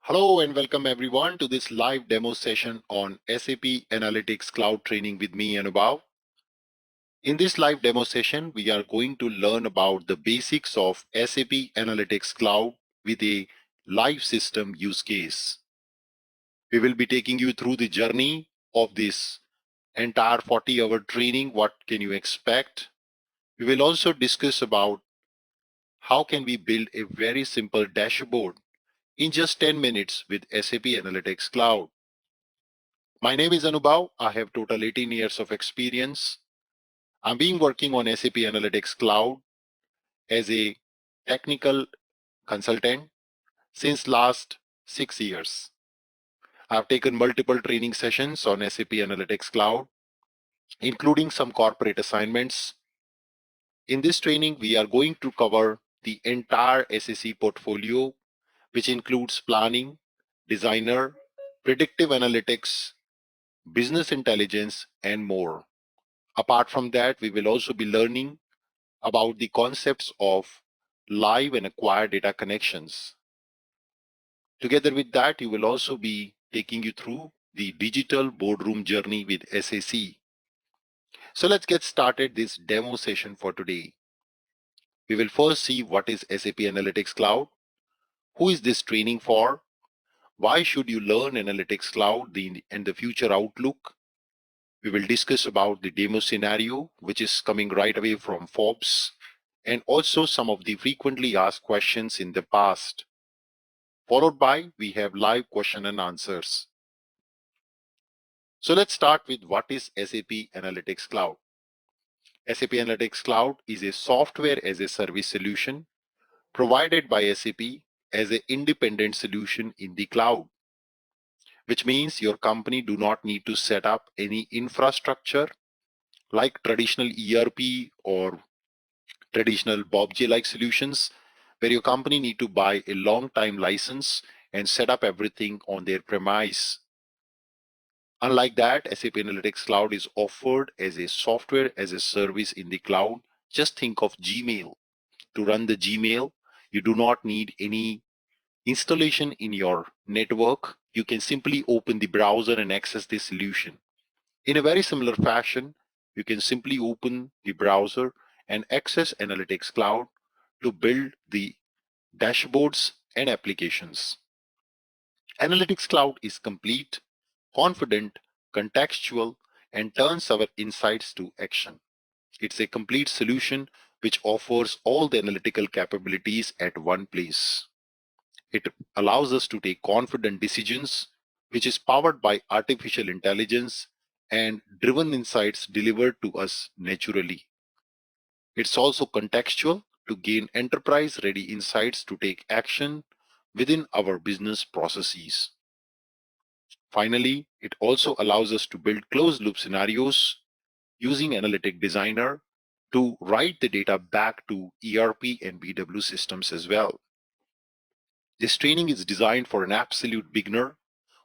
Hello and welcome everyone to this live demo session on SAP Analytics Cloud training with me Anubhav. In this live demo session, we are going to learn about the basics of SAP Analytics Cloud with a live system use case. We will be taking you through the journey of this entire 40-hour training. What can you expect? We will also discuss about how can we build a very simple dashboard in just 10 minutes with SAP Analytics Cloud. My name is Anubhav. I have total 18 years of experience. I'm been working on SAP Analytics Cloud as a technical consultant since last 6 years. I've taken multiple training sessions on SAP Analytics Cloud, including some corporate assignments. In this training, we are going to cover the entire SAC portfolio, which includes planning, designer, predictive analytics, business intelligence, and more. Apart from that, we will also be learning about the concepts of live and acquired data connections. Together with that, you will also be taking you through the digital boardroom journey with SAC. So let's get started this demo session for today. We will first see what is SAP Analytics Cloud, who is this training for, why should you learn Analytics Cloud and the future outlook. We will discuss about the demo scenario, which is coming right away from Forbes, and also some of the frequently asked questions in the past. Followed by, we have live question and answers. So let's start with what is SAP Analytics Cloud. SAP Analytics Cloud is a software as a service solution provided by SAP as an independent solution in the cloud, which means your company do not need to set up any infrastructure like traditional ERP or traditional BobJ-like solutions, where your company need to buy a long time license and set up everything on their premise. Unlike that, SAP Analytics Cloud is offered as a software as a service in the cloud. Just think of Gmail. To run the Gmail, you do not need any installation in your network. You can simply open the browser and access the solution. In a very similar fashion, you can simply open the browser and access Analytics Cloud to build the dashboards and applications. Analytics Cloud is complete, confident, contextual, and turns our insights to action. It's a complete solution which offers all the analytical capabilities at one place. It allows us to take confident decisions, which is powered by artificial intelligence and driven insights delivered to us naturally. It's also contextual to gain enterprise-ready insights to take action within our business processes. Finally, it also allows us to build closed-loop scenarios using Analytic Designer to write the data back to ERP and BW systems as well. This training is designed for an absolute beginner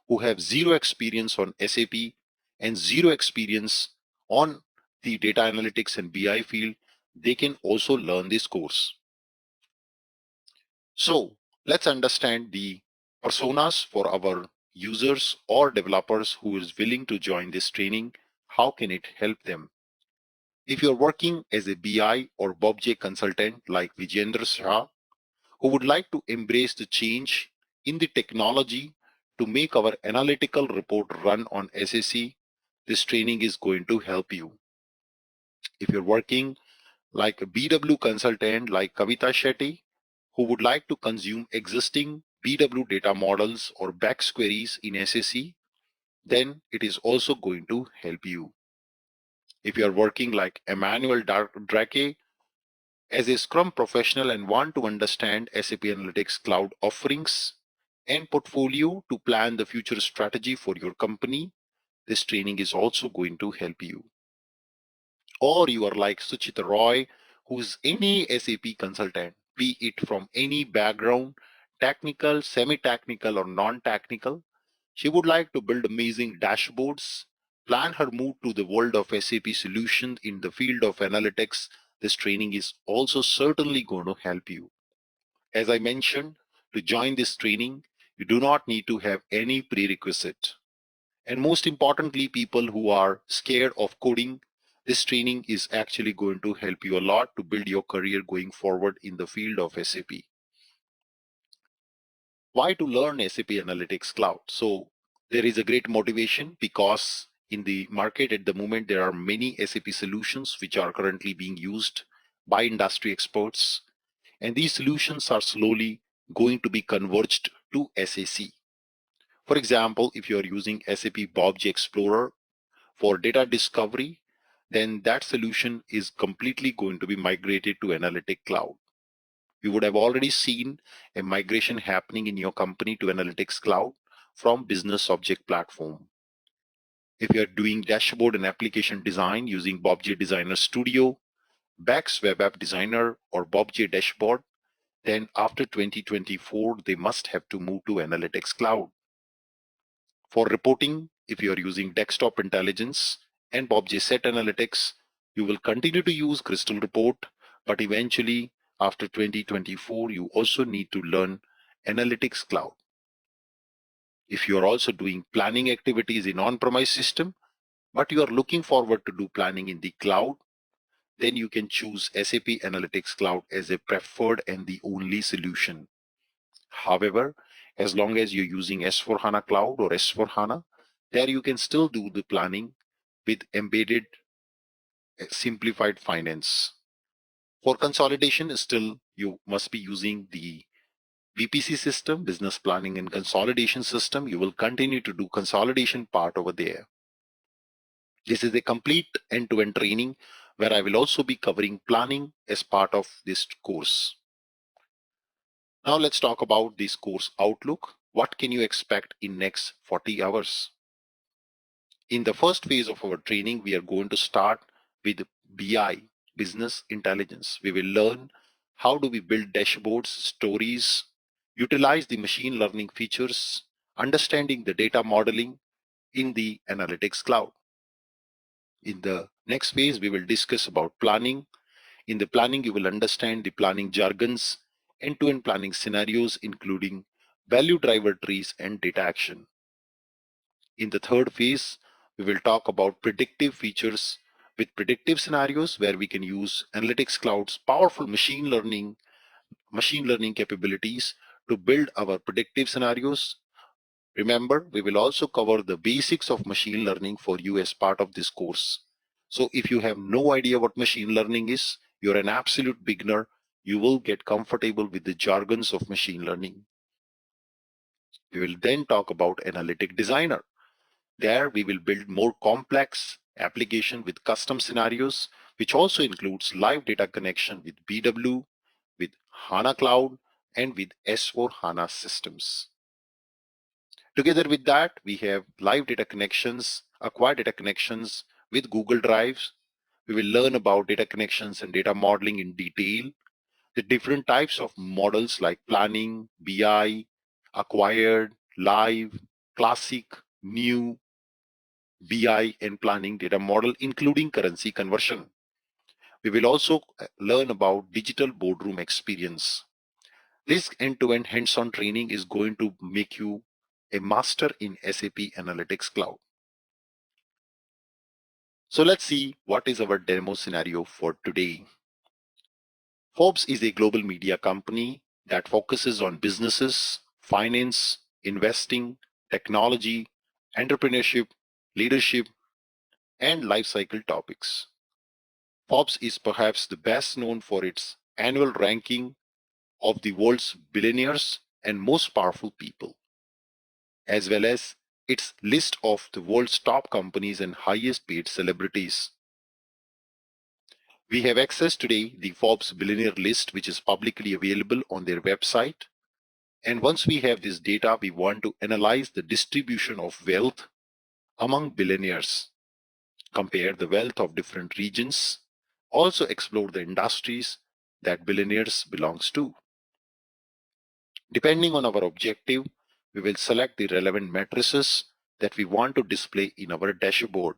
who have zero experience on SAP and zero experience on the data analytics and BI field. They can also learn this course. So let's understand the personas for our users or developers who is willing to join this training. How can it help them? If you're working as a BI or BobJ consultant like Vijendra Shah, who would like to embrace the change in the technology to make our analytical report run on SAC, this training is going to help you. If you're working like a BW consultant like Kavita Shetty, who would like to consume existing BW data models or BAX queries in SAC, then it is also going to help you. If you are working like Emmanuel Drake as a Scrum professional and want to understand SAP Analytics Cloud offerings and portfolio to plan the future strategy for your company, this training is also going to help you. Or you are like Suchita Roy, who is any SAP consultant, be it from any background, technical, semi-technical, or non-technical. She would like to build amazing dashboards, plan her move to the world of SAP solutions in the field of analytics. This training is also certainly going to help you. As I mentioned, to join this training, You do not need to have any prerequisite. And most importantly, people who are scared of coding, this training is actually going to help you a lot to build your career going forward in the field of SAP. Why to learn SAP Analytics Cloud? So there is a great motivation because in the market at the moment, there are many SAP solutions which are currently being used by industry experts. And these solutions are slowly going to be converged to SAC. For example, if you are using SAP BobJ Explorer for data discovery, then that solution is completely going to be migrated to Analytic Cloud. You would have already seen a migration happening in your company to Analytics Cloud from Business Object Platform. If you are doing dashboard and application design using BobJ Designer Studio, Bex Web App Designer, or BobJ Dashboard, then after 2024, they must have to move to Analytics Cloud. For reporting, if you are using Desktop Intelligence and BobJ Set Analytics, you will continue to use Crystal Report, but eventually after 2024, you also need to learn Analytics Cloud. If you are also doing planning activities in on-premise system, but you are looking forward to do planning in the cloud, then you can choose SAP Analytics Cloud as a preferred and the only solution. However, as long as you're using S/4HANA Cloud or S/4HANA, there you can still do the planning with embedded simplified finance. For consolidation, still you must be using the BPC system, business planning and consolidation system. You will continue to do consolidation part over there. This is a complete end-to-end training where I will also be covering planning as part of this course. Now let's talk about this course outlook. What can you expect in next 40 hours? In the first phase of our training, we are going to start with BI, business intelligence. We will learn how do we build dashboards, stories, utilize the machine learning features, understanding the data modeling in the analytics cloud. In the next phase, we will discuss about planning. In the planning, you will understand the planning jargons, end-to-end planning scenarios, including value driver trees and data action. In the third phase, we will talk about predictive features with predictive scenarios where we can use Analytics Cloud's powerful machine learning capabilities to build our predictive scenarios. Remember, we will also cover the basics of machine learning for you as part of this course. So if you have no idea what machine learning is, you're an absolute beginner. You will get comfortable with the jargons of machine learning. We will then talk about Analytic Designer. There we will build more complex application with custom scenarios, which also includes live data connection with BW, with HANA Cloud, and with S/4HANA systems. Together with that, we have live data connections, acquired data connections with Google Drives. We will learn about data connections and data modeling in detail, the different types of models like planning, BI, acquired, live, classic, new, BI, and planning data model, including currency conversion. We will also learn about digital boardroom experience. This end-to-end hands-on training is going to make you a master in SAP Analytics Cloud. So let's see what is our demo scenario for today. Forbes is a global media company that focuses on businesses, finance, investing, technology, entrepreneurship, leadership, and life cycle topics. Forbes is perhaps the best known for its annual ranking of the world's billionaires and most powerful people, as well as its list of the world's top companies and highest paid celebrities. We have access today the Forbes billionaire list, which is publicly available on their website. And once we have this data, we want to analyze the distribution of wealth among billionaires, compare the wealth of different regions, also explore the industries that billionaires belongs to. Depending on our objective, we will select the relevant matrices that we want to display in our dashboard.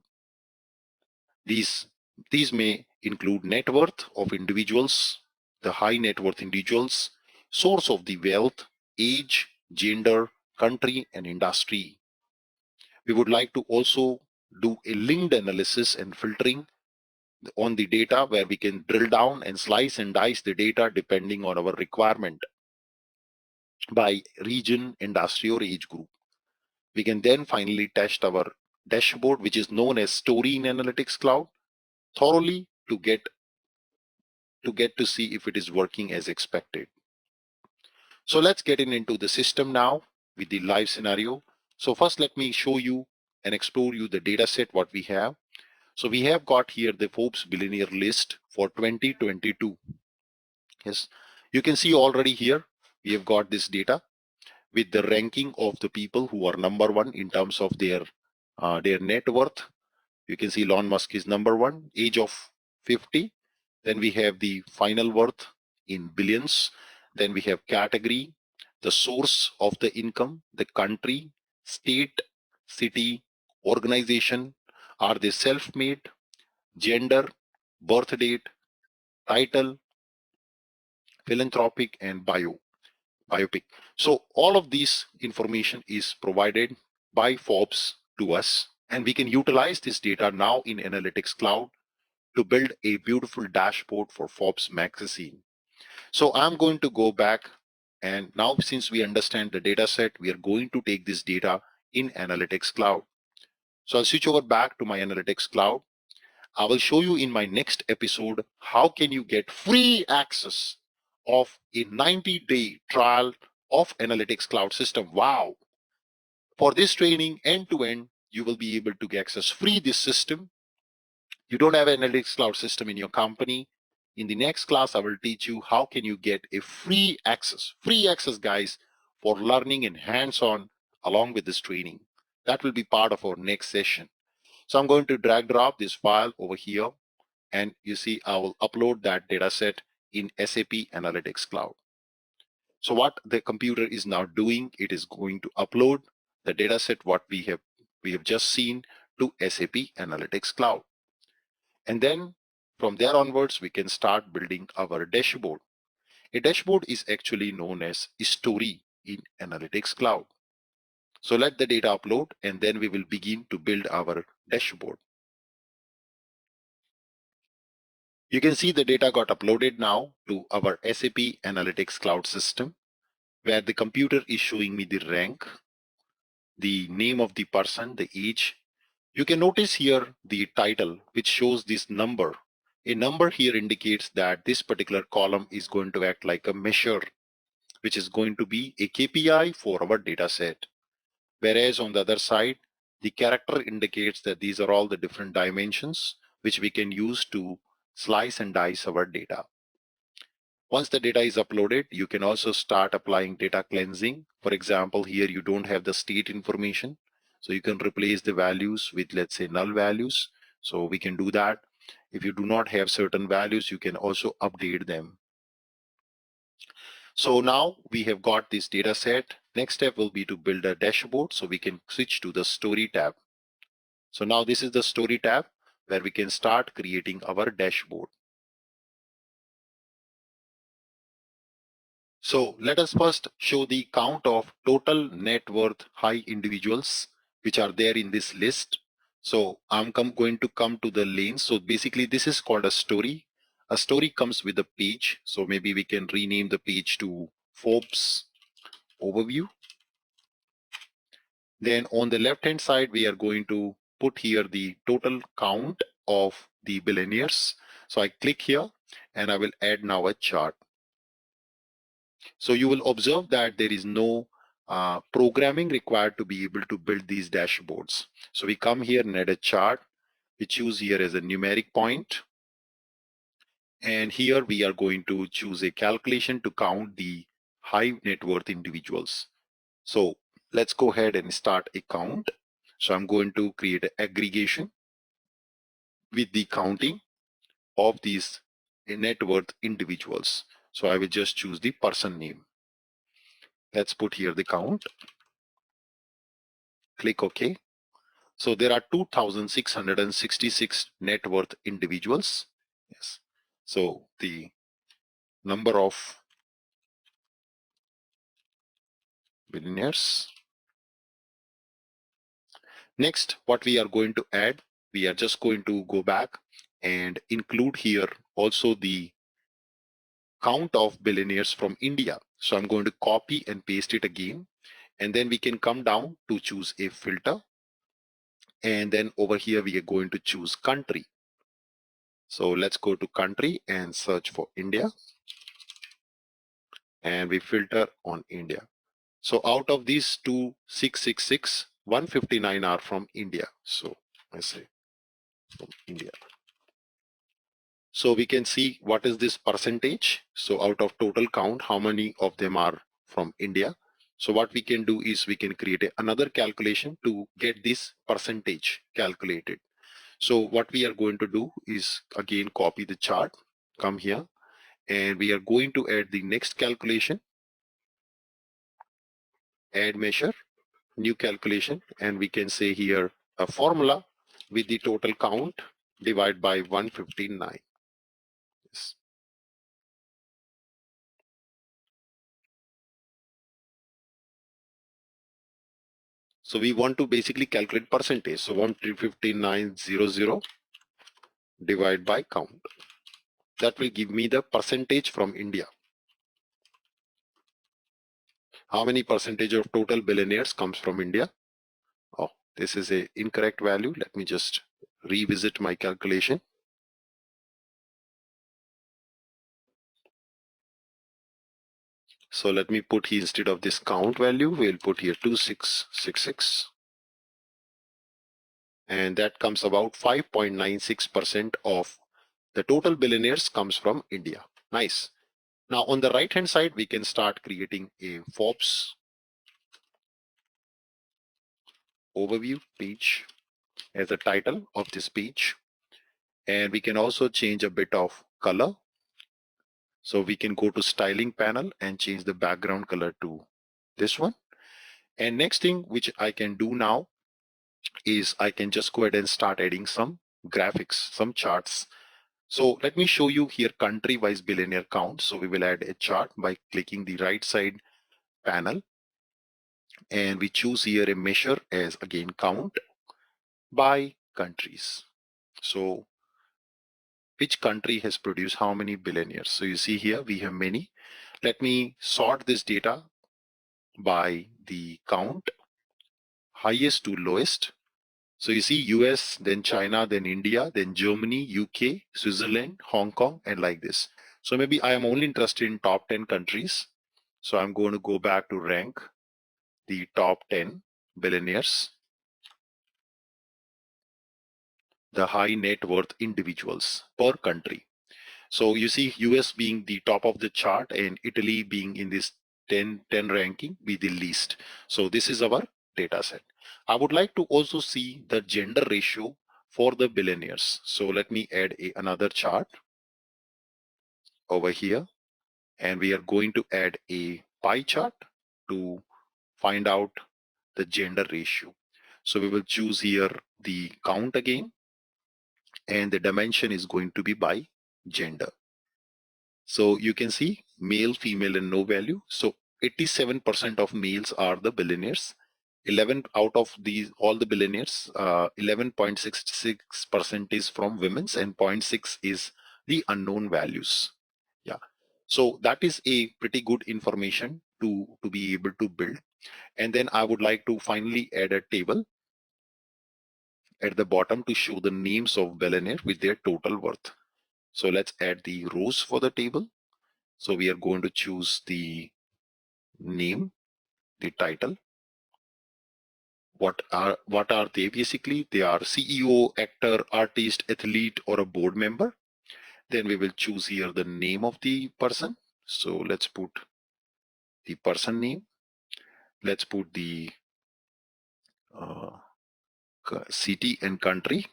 These may include net worth of individuals, the high net worth individuals, source of the wealth, age, gender, country, and industry. We would like to also do a linked analysis and filtering on the data where we can drill down and slice and dice the data depending on our requirement by region, industry, or age group. We can then finally test our dashboard, which is known as Story in Analytics Cloud, thoroughly to see if it is working as expected. So let's get into the system now with the live scenario. So first, let me show you and explore you the data set what we have. So we have got here the Forbes billionaire list for 2022. Yes, you can see already here we have got this data with the ranking of the people who are number one in terms of their net worth. You can see Elon Musk is number one, age of 50. Then we have the final worth in billions. Then we have category, the source of the income, the country, state, city, organization. Are they self-made? Gender, birth date, title, philanthropic, and biopic. So all of these information is provided by Forbes to us, and we can utilize this data now in Analytics Cloud to build a beautiful dashboard for Forbes magazine. So I'm going to go back, and now since we understand the data set, we are going to take this data in Analytics Cloud. So I'll switch over back to my Analytics Cloud. I will show you in my next episode how can you get free access of a 90-day trial of Analytics Cloud system. Wow. For this training end to end, you will be able to access free this system. You don't have an Analytics Cloud system in your company. In the next class, I will teach you how can you get a free access guys, for learning and hands-on along with this training. That will be part of our next session. So I'm going to drag drop this file over here, and you see I will upload that data set in SAP Analytics Cloud. So what the computer is now doing, it is going to upload the data set what we have just seen to SAP Analytics Cloud. And then from there onwards, we can start building our dashboard. A dashboard is actually known as a story in Analytics Cloud. So let the data upload, and then we will begin to build our dashboard. You can see the data got uploaded now to our SAP Analytics Cloud system, where the computer is showing me the rank, the name of the person, the age. You can notice here the title, which shows this number. A number here indicates that this particular column is going to act like a measure, which is going to be a KPI for our data set. Whereas on the other side, the character indicates that these are all the different dimensions which we can use to slice and dice our data. Once the data is uploaded, you can also start applying data cleansing. For example, here you don't have the state information, so you can replace the values with, let's say, null values. So we can do that. If you do not have certain values, you can also update them. So now we have got this data set. Next step will be to build a dashboard, so we can switch to the story tab. So now this is the story tab where we can start creating our dashboard. So let us first show the count of total net worth high individuals which are there in this list. So I'm going to come to the lanes. So basically this is called a story. A story comes with a page. So maybe we can rename the page to Forbes overview. Then on the left hand side, we are going to put here the total count of the billionaires. So I click here and I will add now a chart. So you will observe that there is no programming required to be able to build these dashboards. So we come here and add a chart. We choose here as a numeric point. And here we are going to choose a calculation to count the high net worth individuals. So let's go ahead and start a count. So I'm going to create an aggregation with the counting of these net worth individuals. So I will just choose the person name. Let's put here the count. Click OK. So there are 2,666 net worth individuals. Yes. So the number of billionaires Next, what we are going to add, we are just going to go back and include here also the count of billionaires from India. So I'm going to copy and paste it again. And then we can come down to choose a filter. And then over here, we are going to choose country. So let's go to country and search for India. And we filter on India. So out of these 2666, 159 are from India. So I say from India. So we can see what is this percentage. So out of total count, how many of them are from India. So what we can do is we can create another calculation to get this percentage calculated. So what we are going to do is again copy the chart, come here, and we are going to add the next calculation, add measure, new calculation, and we can say here a formula with the total count divide by 159. Yes. So we want to basically calculate percentage. So 159,000 divide by count. That will give me the percentage from India. How many percentage of total billionaires comes from India? Oh, this is a incorrect value. Let me just revisit my calculation. So let me put here, instead of this count value, we'll put here 2666. And that comes about 5.96% of the total billionaires comes from India. Nice. Now on the right hand side, we can start creating a Forbes overview page as a title of this page. And we can also change a bit of color. So we can go to styling panel and change the background color to this one. And next thing which I can do now is I can just go ahead and start adding some graphics, some charts. So let me show you here country wise billionaire count. So we will add a chart by clicking the right side panel, and we choose here a measure as again count by countries. So which country has produced how many billionaires? So you see here we have many. Let me sort this data by the count, highest to lowest. So you see US, then China, then India, then Germany, UK, Switzerland, Hong Kong, and like this. So maybe I am only interested in top 10 countries. So I'm going to go back to rank the top 10 billionaires, the high net worth individuals per country. So you see US being the top of the chart and Italy being in this 10 ranking be the least. So this is our data set. I would like to also see the gender ratio for the billionaires. So let me add another chart over here, and we are going to add a pie chart to find out the gender ratio. So we will choose here the count again, and the dimension is going to be by gender. So you can see male, female, and no value. So 87% of males are the billionaires. 11 out of these, all the billionaires, 11.66% is from women's, and 0.6 is the unknown values. Yeah. So that is a pretty good information to be able to build. And then I would like to finally add a table at the bottom to show the names of billionaire with their total worth. So let's add the rows for the table. So we are going to choose the name, the title. What are they? Basically, they are CEO, actor, artist, athlete, or a board member. Then we will choose here the name of the person. So let's put the person name. Let's put the uh, city and country,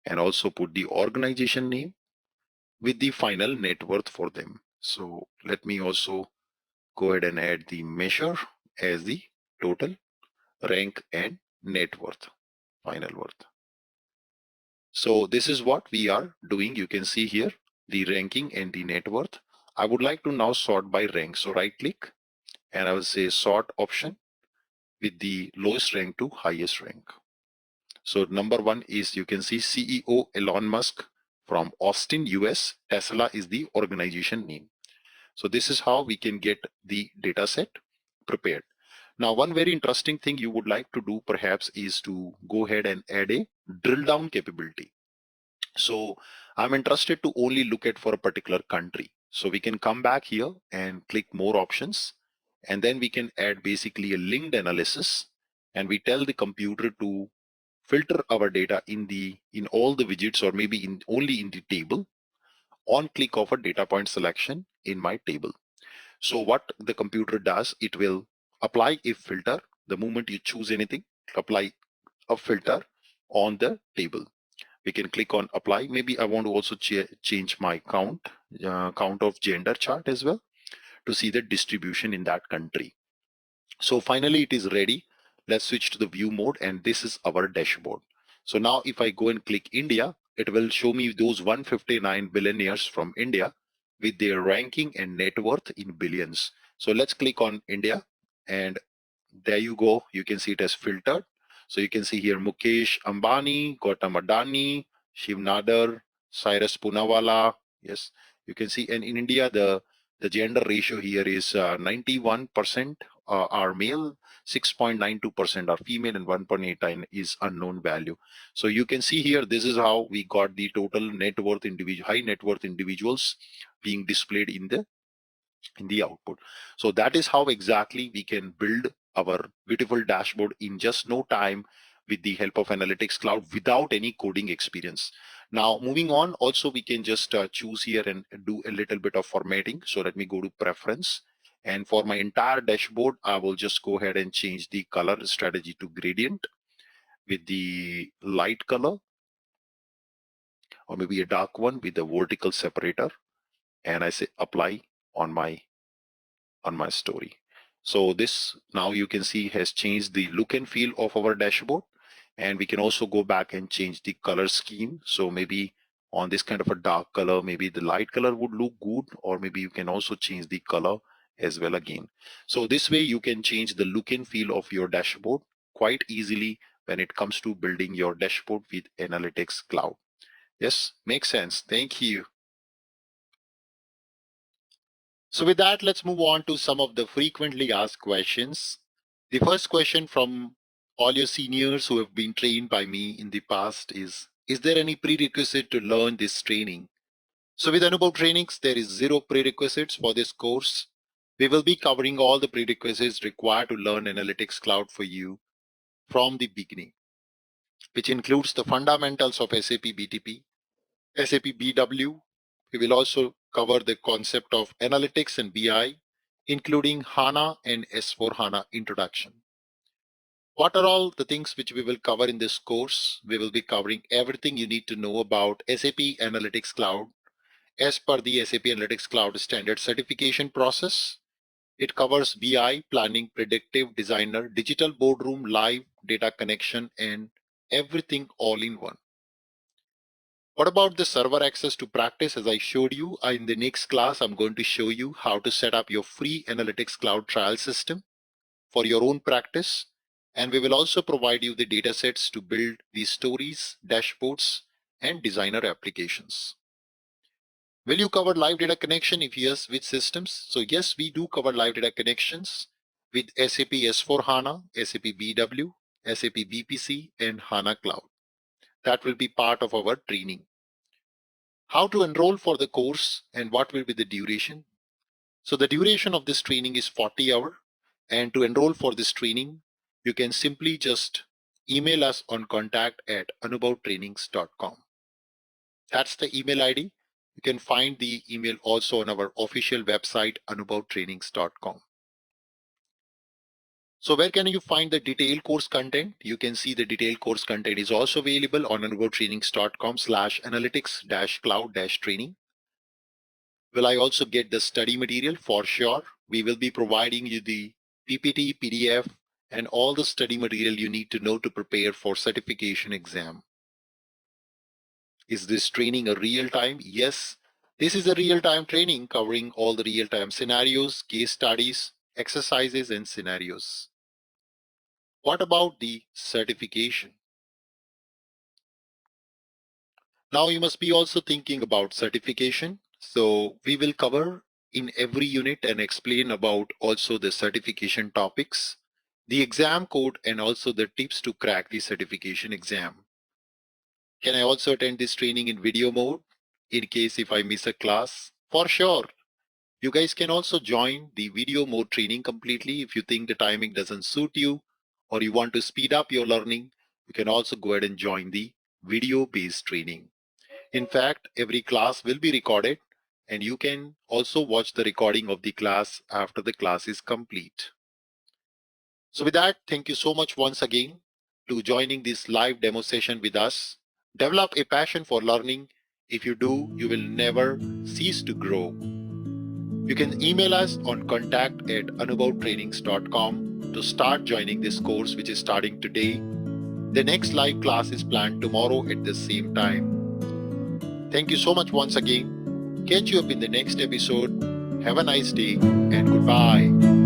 and also put the organization name with the final net worth for them. So let me also go ahead and add the measure as the total, rank, and net worth, final worth. So this is what we are doing. You can see here the ranking and the net worth. I would like to now sort by rank. So right click and I will say sort option with the lowest rank to highest rank. So number one is, you can see CEO Elon Musk from Austin, US. Tesla is the organization name. So this is how we can get the data set prepared. Now, one very interesting thing you would like to do perhaps is to go ahead and add a drill down capability. So I'm interested to only look at for a particular country. So we can come back here and click more options, and then we can add basically a linked analysis, and we tell the computer to filter our data in all the widgets, or maybe in only in the table on click of a data point selection in my table. So what the computer does, it will apply a filter the moment you choose anything, apply a filter on the table. We can click on apply. Maybe I want to also change my count of gender chart as well to see the distribution in that country. So finally it is ready. Let's switch to the view mode, and this is our dashboard. So now if I go and click India, it will show me those 159 billionaires from India with their ranking and net worth in billions. So let's click on India, and there you go. You can see it as filtered. So you can see here Mukesh Ambani, Gautam Adani, Shiv Nadar, Cyrus Poonawalla. Yes, you can see. And in India, the gender ratio here is 91% are male, 6.92% are female, and 1.89 is unknown value. So you can see here, this is how we got the total net worth individual, high net worth individuals being displayed in the output. So that is how exactly we can build our beautiful dashboard in just no time with the help of Analytics Cloud without any coding experience. Now, moving on, also we can just choose here and do a little bit of formatting. So let me go to preference. And for my entire dashboard, I will just go ahead and change the color strategy to gradient with the light color, or maybe a dark one with the vertical separator. And I say apply on my story. So this, now you can see, has changed the look and feel of our dashboard. And we can also go back and change the color scheme. So maybe on this kind of a dark color, maybe the light color would look good, or maybe you can also change the color as well again. So this way you can change the look and feel of your dashboard quite easily when it comes to building your dashboard with Analytics Cloud. Yes, makes sense. Thank you. So with that, let's move on to some of the frequently asked questions. The first question from all your seniors who have been trained by me in the past is there any prerequisite to learn this training? So with Anubhav Trainings, there is zero prerequisites for this course. We will be covering all the prerequisites required to learn Analytics Cloud for you from the beginning, which includes the fundamentals of SAP BTP, SAP BW. We will also cover the concept of analytics and BI, including HANA and S4 HANA introduction. What are all the things which we will cover in this course? We will be covering everything you need to know about SAP Analytics Cloud as per the SAP Analytics Cloud standard certification process. It covers BI, planning, predictive, designer, digital boardroom, live, data connection, and everything all in one. What about the server access to practice? As I showed you in the next class, I'm going to show you how to set up your free Analytics Cloud trial system for your own practice. And we will also provide you the data sets to build these stories, dashboards, and designer applications. Will you cover live data connection? If yes, which systems? So yes, we do cover live data connections with SAP S4 HANA, SAP BW, SAP BPC, and HANA Cloud. That will be part of our training. How to enroll for the course and what will be the duration? So the duration of this training is 40 hours. And to enroll for this training, you can simply just email us on contact@anubhavtrainings.com. That's the email ID. You can find the email also on our official website, anubhavtrainings.com. So where can you find the detailed course content? You can see the detailed course content is also available on anubhavtrainings.com/analytics-cloud-training. Will I also get the study material? For sure. We will be providing you the PPT, PDF, and all the study material you need to know to prepare for certification exam. Is this training a real-time? Yes, this is a real-time training covering all the real-time scenarios, case studies, exercises, and scenarios. What about the certification? Now you must be also thinking about certification. So we will cover in every unit and explain about also the certification topics, the exam code, and also the tips to crack the certification exam. Can I also attend this training in video mode in case if I miss a class? For sure. You guys can also join the video mode training completely if you think the timing doesn't suit you or you want to speed up your learning. You can also go ahead and join the video based training. In fact, every class will be recorded and you can also watch the recording of the class after the class is complete. So with that, thank you so much once again to joining this live demo session with us. Develop a passion for learning. If you do, you will never cease to grow. You can email us on contact@anubhavtrainings.com to start joining this course, which is starting today. The next live class is planned tomorrow at the same time. Thank you so much once again. Catch you up in the next episode. Have a nice day and goodbye.